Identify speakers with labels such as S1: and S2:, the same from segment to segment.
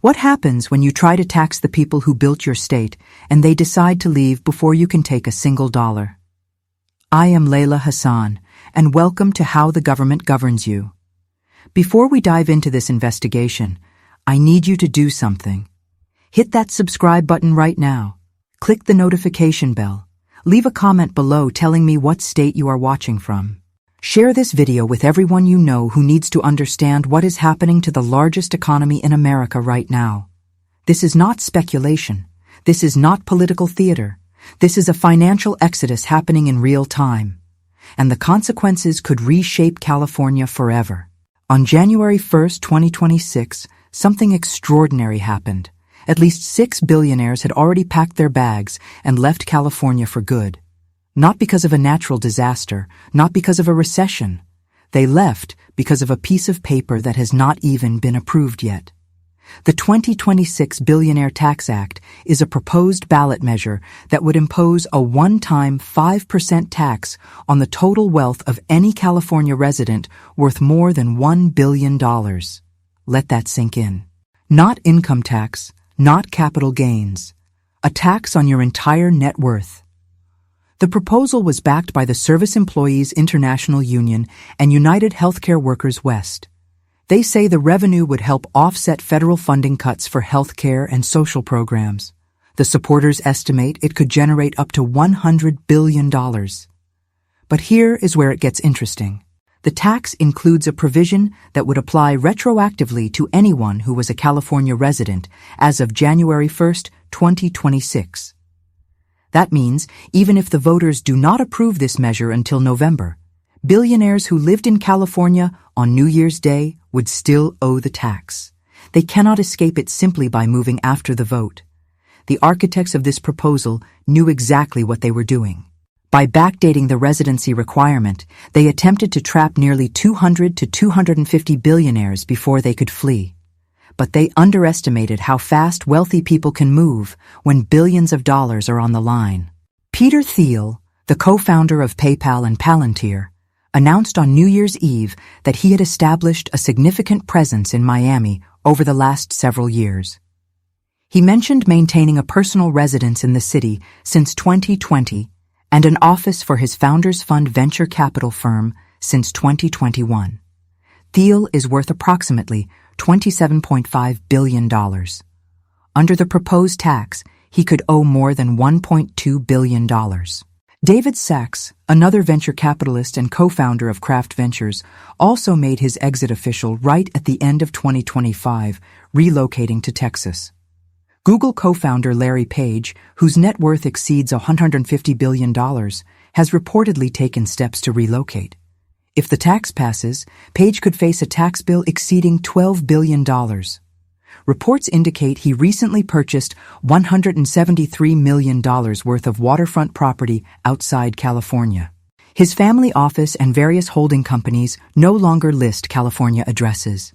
S1: What happens when you try to tax the people who built your state and they decide to leave before you can take a single dollar? I am Layla Hassan, and welcome to How the Government Governs You. Before we dive into this investigation, I need you to do something. Hit that subscribe button right now. Click the notification bell. Leave a comment below telling me what state you are watching from. Share this video with everyone you know who needs to understand what is happening to the largest economy in America right now. This is not speculation. This is not political theater. This is a financial exodus happening in real time. And the consequences could reshape California forever. On January 1st, 2026, something extraordinary happened. At least 6 billionaires had already packed their bags and left California for good. Not because of a natural disaster, not because of a recession. They left because of a piece of paper that has not even been approved yet. The 2026 Billionaire Tax Act is a proposed ballot measure that would impose a one-time 5% tax on the total wealth of any California resident worth more than $1 billion. Let that sink in. Not income tax, not capital gains. A tax on your entire net worth. The proposal was backed by the Service Employees International Union and United Healthcare Workers West. They say the revenue would help offset federal funding cuts for healthcare and social programs. The supporters estimate it could generate up to $100 billion. But here is where it gets interesting. The tax includes a provision that would apply retroactively to anyone who was a California resident as of January 1st, 2026. That means even if the voters do not approve this measure until November, billionaires who lived in California on New Year's Day would still owe the tax. They cannot escape it simply by moving after the vote. The architects of this proposal knew exactly what they were doing. By backdating the residency requirement, they attempted to trap nearly 200 to 250 billionaires before they could flee. But they underestimated how fast wealthy people can move when billions of dollars are on the line. Peter Thiel, the co-founder of PayPal and Palantir, announced on New Year's Eve that he had established a significant presence in Miami over the last several years. He mentioned maintaining a personal residence in the city since 2020 and an office for his Founders Fund venture capital firm since 2021. Thiel is worth approximately $27.5 billion. Under the proposed tax, he could owe more than $1.2 billion. David Sachs, another venture capitalist and co-founder of Kraft Ventures, also made his exit official right at the end of 2025, relocating to Texas. Google co-founder Larry Page, whose net worth exceeds $150 billion, has reportedly taken steps to relocate. If the tax passes, Page could face a tax bill exceeding $12 billion. Reports indicate he recently purchased $173 million worth of waterfront property outside California. His family office and various holding companies no longer list California addresses.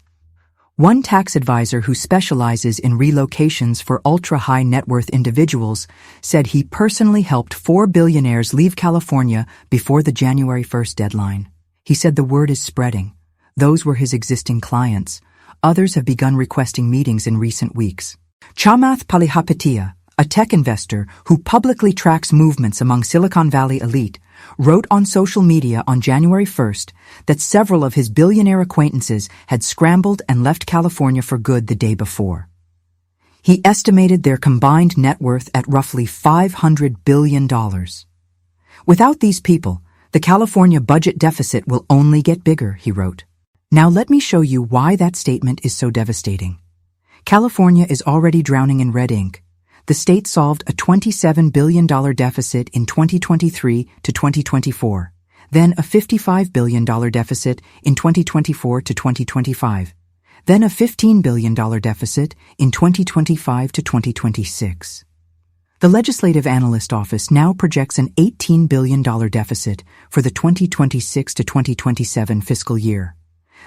S1: One tax advisor who specializes in relocations for ultra-high net worth individuals said he personally helped 4 billionaires leave California before the January 1st deadline. He said the word is spreading. Those were his existing clients. Others have begun requesting meetings in recent weeks. Chamath Palihapitiya, a tech investor who publicly tracks movements among Silicon Valley elite, wrote on social media on January 1st that several of his billionaire acquaintances had scrambled and left California for good the day before. He estimated their combined net worth at roughly $500 billion. Without these people, the California budget deficit will only get bigger, he wrote. Now let me show you why that statement is so devastating. California is already drowning in red ink. The state solved a $27 billion deficit in 2023 to 2024, then a $55 billion deficit in 2024 to 2025, then a $15 billion deficit in 2025 to 2026. The Legislative Analyst Office now projects an $18 billion deficit for the 2026 to 2027 fiscal year.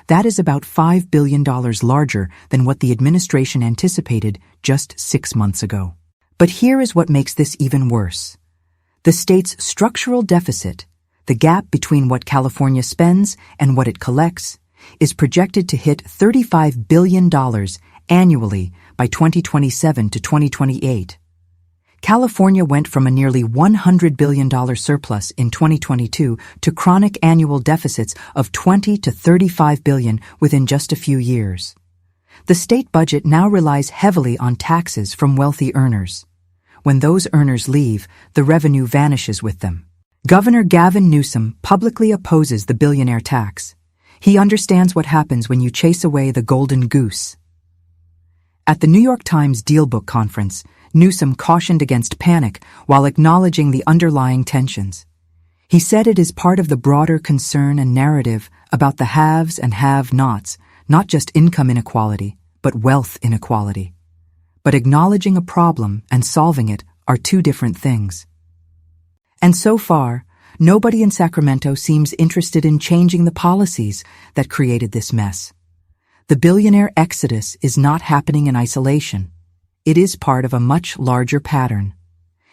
S1: That is about $5 billion larger than what the administration anticipated just 6 months ago. But here is what makes this even worse. The state's structural deficit, the gap between what California spends and what it collects, is projected to hit $35 billion annually by 2027 to 2028. California went from a nearly $100 billion surplus in 2022 to chronic annual deficits of $20 to $35 billion within just a few years. The state budget now relies heavily on taxes from wealthy earners. When those earners leave, the revenue vanishes with them. Governor Gavin Newsom publicly opposes the billionaire tax. He understands what happens when you chase away the golden goose. At the New York Times Deal Book Conference, Newsom cautioned against panic while acknowledging the underlying tensions. He said it is part of the broader concern and narrative about the haves and have-nots, not just income inequality, but wealth inequality. But acknowledging a problem and solving it are two different things. And so far, nobody in Sacramento seems interested in changing the policies that created this mess. The billionaire exodus is not happening in isolation. It is part of a much larger pattern.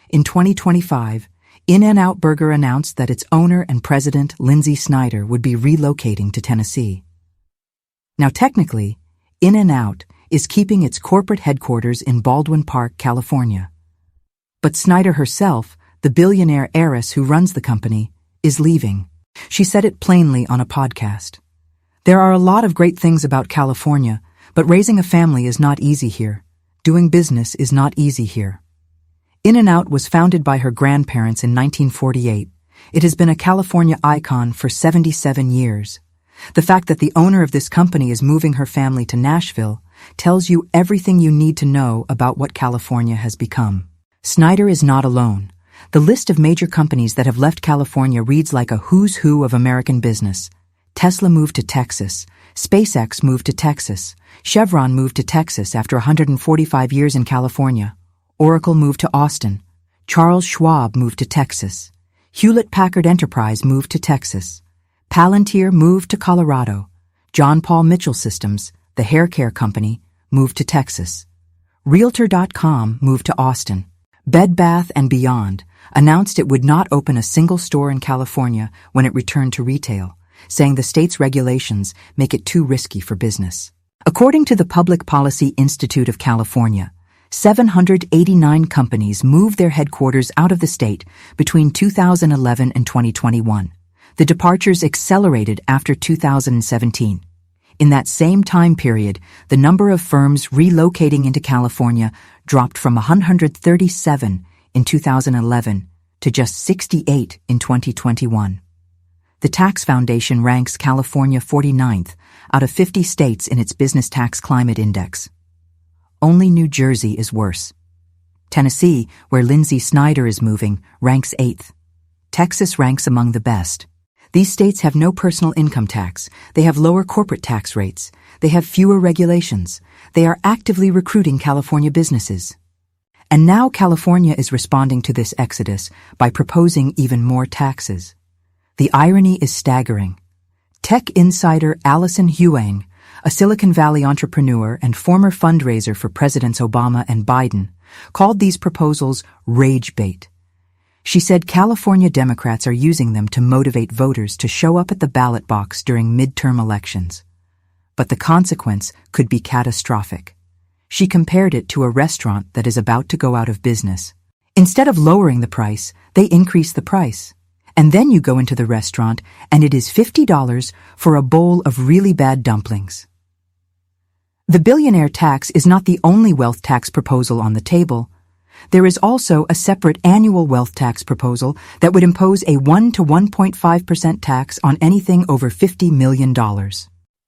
S1: In 2025, In-N-Out Burger announced that its owner and president, Lindsay Snyder, would be relocating to Tennessee. Now technically, In-N-Out is keeping its corporate headquarters in Baldwin Park, California. But Snyder herself, the billionaire heiress who runs the company, is leaving. She said it plainly on a podcast. There are a lot of great things about California, but raising a family is not easy here. Doing business is not easy here. In-N-Out was founded by her grandparents in 1948. It has been a California icon for 77 years. The fact that the owner of this company is moving her family to Nashville tells you everything you need to know about what California has become. Snyder is not alone. The list of major companies that have left California reads like a who's who of American business. Tesla moved to Texas. SpaceX moved to Texas. Chevron moved to Texas after 145 years in California. Oracle moved to Austin. Charles Schwab moved to Texas. Hewlett-Packard Enterprise moved to Texas. Palantir moved to Colorado. John Paul Mitchell Systems, the hair care company, moved to Texas. Realtor.com moved to Austin. Bed Bath & Beyond announced it would not open a single store in California when it returned to retail, saying the state's regulations make it too risky for business. According to the Public Policy Institute of California, 789 companies moved their headquarters out of the state between 2011 and 2021. The departures accelerated after 2017. In that same time period, the number of firms relocating into California dropped from 137 in 2011 to just 68 in 2021. The Tax Foundation ranks California 49th out of 50 states in its Business Tax Climate Index. Only New Jersey is worse. Tennessee, where Lindsay Snyder is moving, ranks 8th. Texas ranks among the best. These states have no personal income tax. They have lower corporate tax rates. They have fewer regulations. They are actively recruiting California businesses. And now California is responding to this exodus by proposing even more taxes. The irony is staggering. Tech insider Allison Huang, a Silicon Valley entrepreneur and former fundraiser for Presidents Obama and Biden, called these proposals rage bait. She said California Democrats are using them to motivate voters to show up at the ballot box during midterm elections. But the consequence could be catastrophic. She compared it to a restaurant that is about to go out of business. Instead of lowering the price, they increase the price. And then you go into the restaurant and it is $50 for a bowl of really bad dumplings. The billionaire tax is not the only wealth tax proposal on the table. There is also a separate annual wealth tax proposal that would impose a 1 to 1.5% tax on anything over $50 million.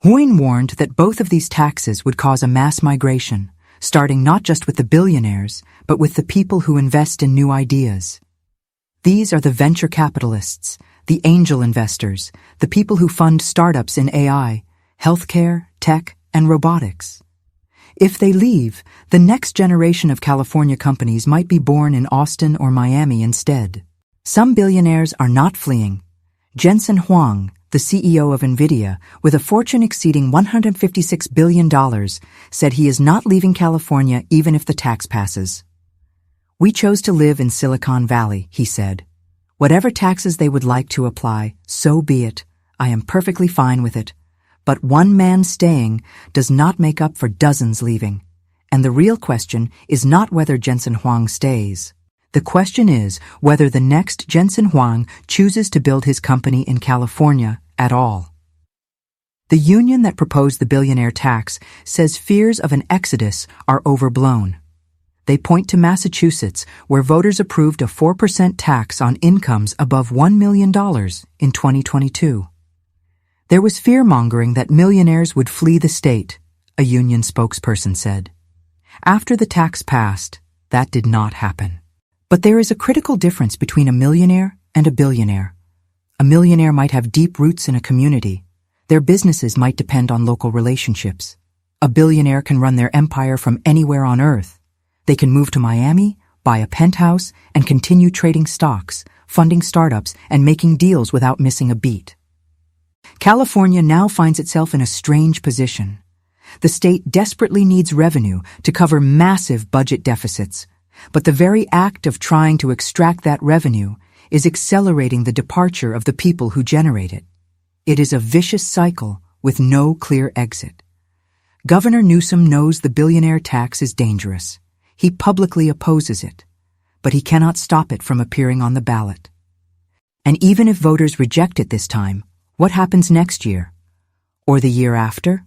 S1: Huang warned that both of these taxes would cause a mass migration, starting not just with the billionaires, but with the people who invest in new ideas. These are the venture capitalists, the angel investors, the people who fund startups in AI, healthcare, tech, and robotics. If they leave, the next generation of California companies might be born in Austin or Miami instead. Some billionaires are not fleeing. Jensen Huang, the CEO of NVIDIA, with a fortune exceeding $156 billion, said he is not leaving California even if the tax passes. "We chose to live in Silicon Valley," he said. "Whatever taxes they would like to apply, so be it. I am perfectly fine with it. But one man staying does not make up for dozens leaving. And the real question is not whether Jensen Huang stays. The question is whether the next Jensen Huang chooses to build his company in California at all. The union that proposed the billionaire tax says fears of an exodus are overblown. They point to Massachusetts, where voters approved a 4% tax on incomes above $1 million in 2022. There was fear-mongering that millionaires would flee the state, a union spokesperson said. After the tax passed, that did not happen. But there is a critical difference between a millionaire and a billionaire. A millionaire might have deep roots in a community. Their businesses might depend on local relationships. A billionaire can run their empire from anywhere on earth. They can move to Miami, buy a penthouse, and continue trading stocks, funding startups, and making deals without missing a beat. California now finds itself in a strange position. The state desperately needs revenue to cover massive budget deficits, but the very act of trying to extract that revenue is accelerating the departure of the people who generate it. It is a vicious cycle with no clear exit. Governor Newsom knows the billionaire tax is dangerous. He publicly opposes it, but he cannot stop it from appearing on the ballot. And even if voters reject it this time, what happens next year? Or the year after?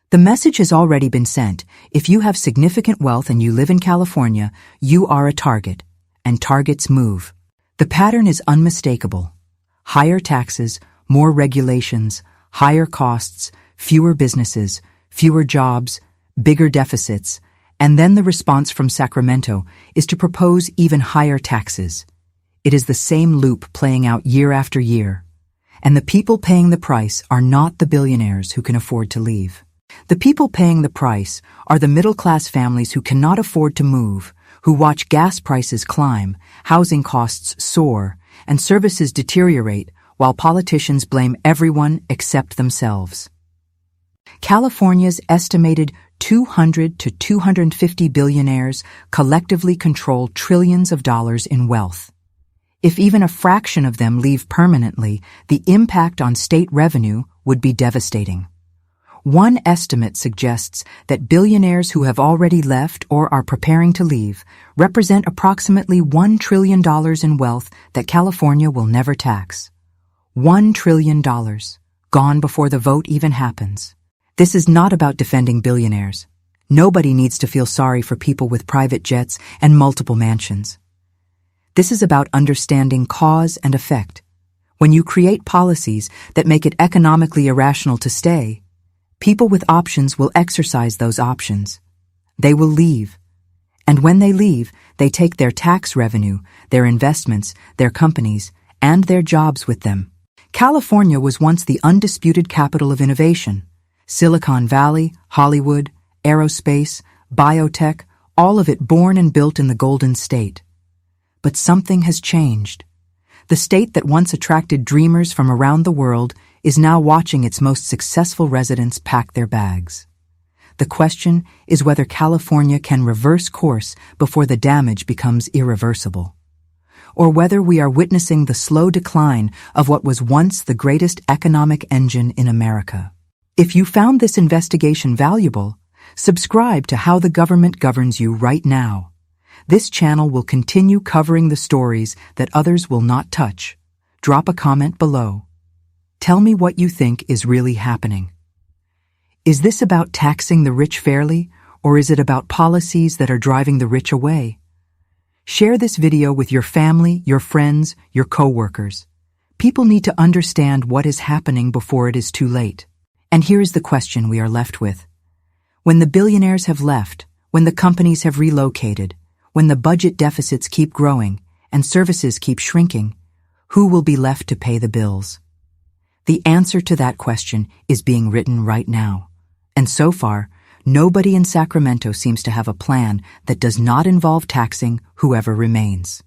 S1: The message has already been sent. If you have significant wealth and you live in California, you are a target, and targets move. The pattern is unmistakable. Higher taxes, more regulations, higher costs, fewer businesses, fewer jobs, bigger deficits, and then the response from Sacramento is to propose even higher taxes. It is the same loop playing out year after year. And the people paying the price are not the billionaires who can afford to leave. The people paying the price are the middle-class families who cannot afford to move, who watch gas prices climb, housing costs soar, and services deteriorate while politicians blame everyone except themselves. California's estimated 200 to 250 billionaires collectively control trillions of dollars in wealth. If even a fraction of them leave permanently, the impact on state revenue would be devastating. One estimate suggests that billionaires who have already left or are preparing to leave represent approximately $1 trillion in wealth that California will never tax. $1 trillion, gone before the vote even happens. This is not about defending billionaires. Nobody needs to feel sorry for people with private jets and multiple mansions. This is about understanding cause and effect. When you create policies that make it economically irrational to stay, people with options will exercise those options. They will leave. And when they leave, they take their tax revenue, their investments, their companies, and their jobs with them. California was once the undisputed capital of innovation. Silicon Valley, Hollywood, aerospace, biotech, all of it born and built in the Golden State. But something has changed. The state that once attracted dreamers from around the world is now watching its most successful residents pack their bags. The question is whether California can reverse course before the damage becomes irreversible, or whether we are witnessing the slow decline of what was once the greatest economic engine in America. If you found this investigation valuable, subscribe to How the Government Governs You right now. This channel will continue covering the stories that others will not touch. Drop a comment below. Tell me what you think is really happening. Is this about taxing the rich fairly, or is it about policies that are driving the rich away? Share this video with your family, your friends, your coworkers. People need to understand what is happening before it is too late. And here is the question we are left with. When the billionaires have left, when the companies have relocated, when the budget deficits keep growing and services keep shrinking, who will be left to pay the bills? The answer to that question is being written right now. And so far, nobody in Sacramento seems to have a plan that does not involve taxing whoever remains.